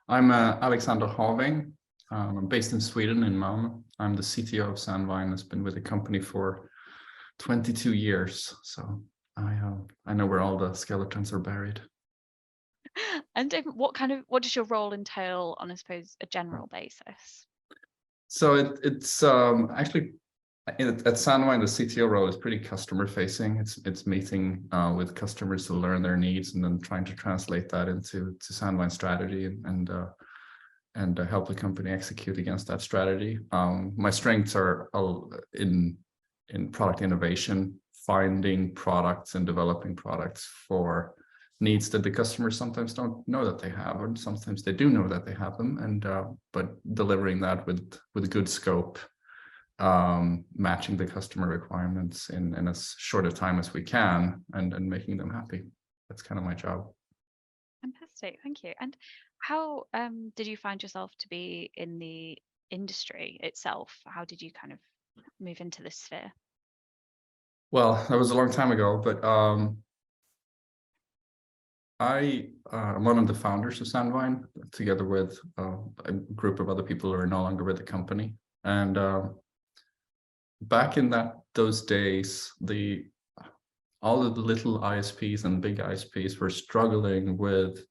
I'm Alexander Haväng. I'm based in Sweden, in Malmö. I'm the CTO of Sandvine. Has been with the company for 22 years. So I know where all the skeletons are buried. And what does your role entail on, I suppose, a general basis? So it's actually at Sandvine, the CTO role is pretty customer facing. It's meeting with customers to learn their needs and then trying to translate that into Sandvine strategy and help the company execute against that strategy. My strengths are in product innovation, finding products and developing products for needs that the customers sometimes don't know that they have, or sometimes they do know that they have them, and but delivering that with good scope, matching the customer requirements in as short a time as we can, and making them happy. That's kind of my job. Fantastic, thank you. And how did you find yourself to be in the industry itself? How did you kind of move into this sphere? Well, that was a long time ago, but I'm one of the founders of Sandvine, together with a group of other people who are no longer with the company. And back in those days, all of the little ISPs and big ISPs were struggling with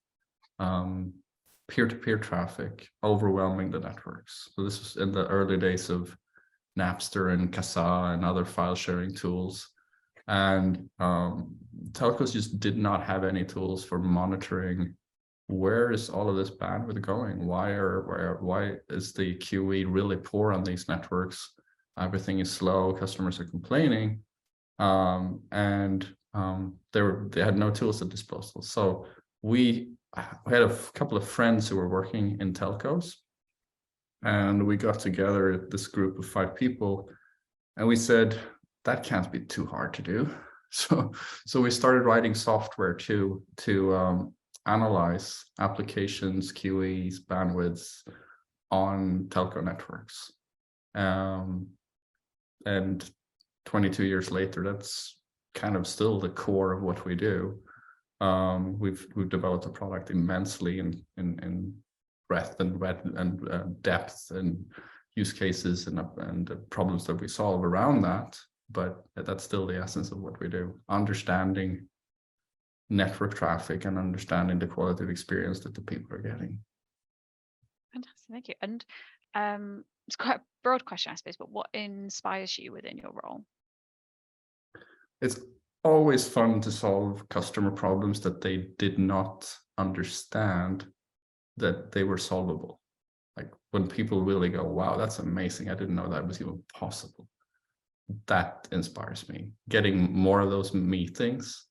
peer-to-peer traffic overwhelming the networks. So this was in the early days of Napster and Kazaa and other file sharing tools. And telcos just did not have any tools for monitoring where is all of this bandwidth going? Why is the QE really poor on these networks? Everything is slow, customers are complaining, and they had no tools at disposal. So we had a couple of friends who were working in telcos, and we got together, this group of 5 people, and we said, that can't be too hard to do. So we started writing software to analyze applications, QEs, bandwidths on telco networks. And 22 years later, that's kind of still the core of what we do. We've developed a product immensely in breadth and depth and use cases and the problems that we solve around that. But that's still the essence of what we do, understanding network traffic and understanding the quality of experience that the people are getting. Fantastic, thank you. And it's quite a broad question, I suppose, but what inspires you within your role? It's always fun to solve customer problems that they did not understand that they were solvable. Like when people really go, wow, that's amazing. I didn't know that was even possible. That inspires me. Getting more of those meetings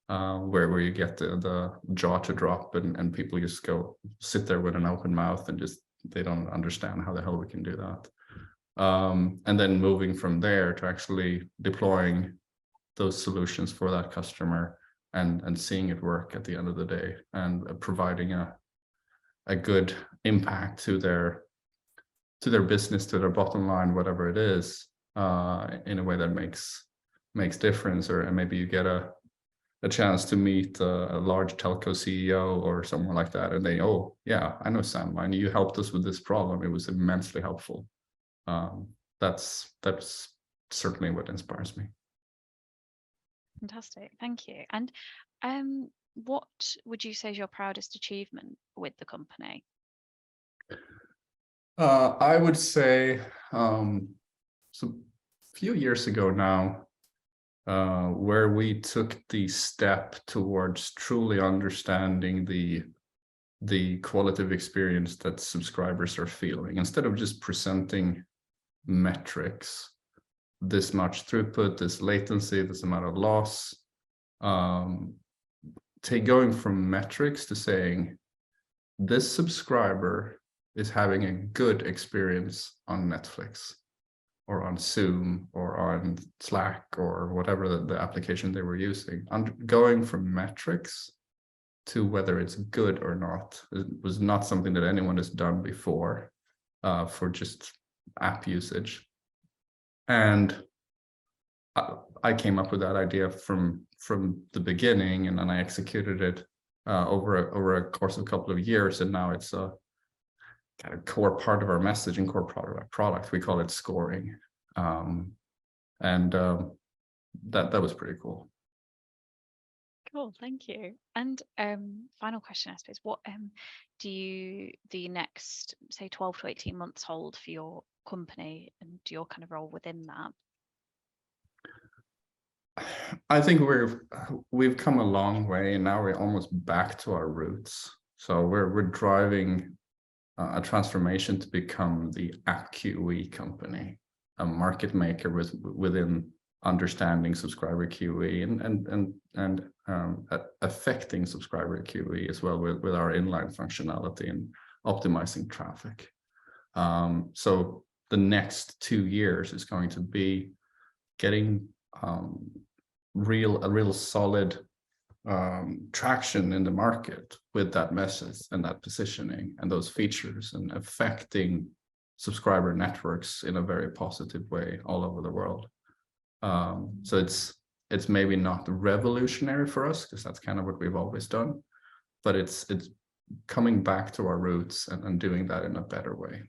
where you get the jaw to drop and people just go sit there with an open mouth and just they don't understand how the hell we can do that. And then moving from there to actually deploying those solutions for that customer and seeing it work at the end of the day and providing a good impact to their business, to their bottom line, whatever it is, in a way that makes difference. Or and maybe you get a chance to meet a large telco CEO or someone like that, and they, oh yeah, I know Sandvine, you helped us with this problem, it was immensely helpful. That's certainly what inspires me. Fantastic, thank you. And what would you say is your proudest achievement with the company? I would say, so a few years ago now, where we took the step towards truly understanding the quality of experience that subscribers are feeling, instead of just presenting metrics, this much throughput, this latency, this amount of loss, going from metrics to saying this subscriber is having a good experience on Netflix or on Zoom or on Slack or whatever the application they were using. Going from metrics to whether it's good or not, it was not something that anyone has done before for just app usage. And I came up with that idea from the beginning, and then I executed it over a course of a couple of years, and now it's kind of core part of our message and core part of our product. We call it scoring. That was pretty cool. Cool, thank you. And final question, I suppose, what do the next, say, 12 to 18 months hold for your company and your kind of role within that? I think we've come a long way, and now we're almost back to our roots. So we're driving a transformation to become the AppQoE company, a market maker within understanding subscriber QE and affecting subscriber QE as well with our inline functionality and optimizing traffic. So the next 2 years is going to be getting a real solid traction in the market with that message and that positioning and those features, and affecting subscriber networks in a very positive way all over the world. So it's maybe not revolutionary for us, because that's kind of what we've always done, but it's coming back to our roots and doing that in a better way.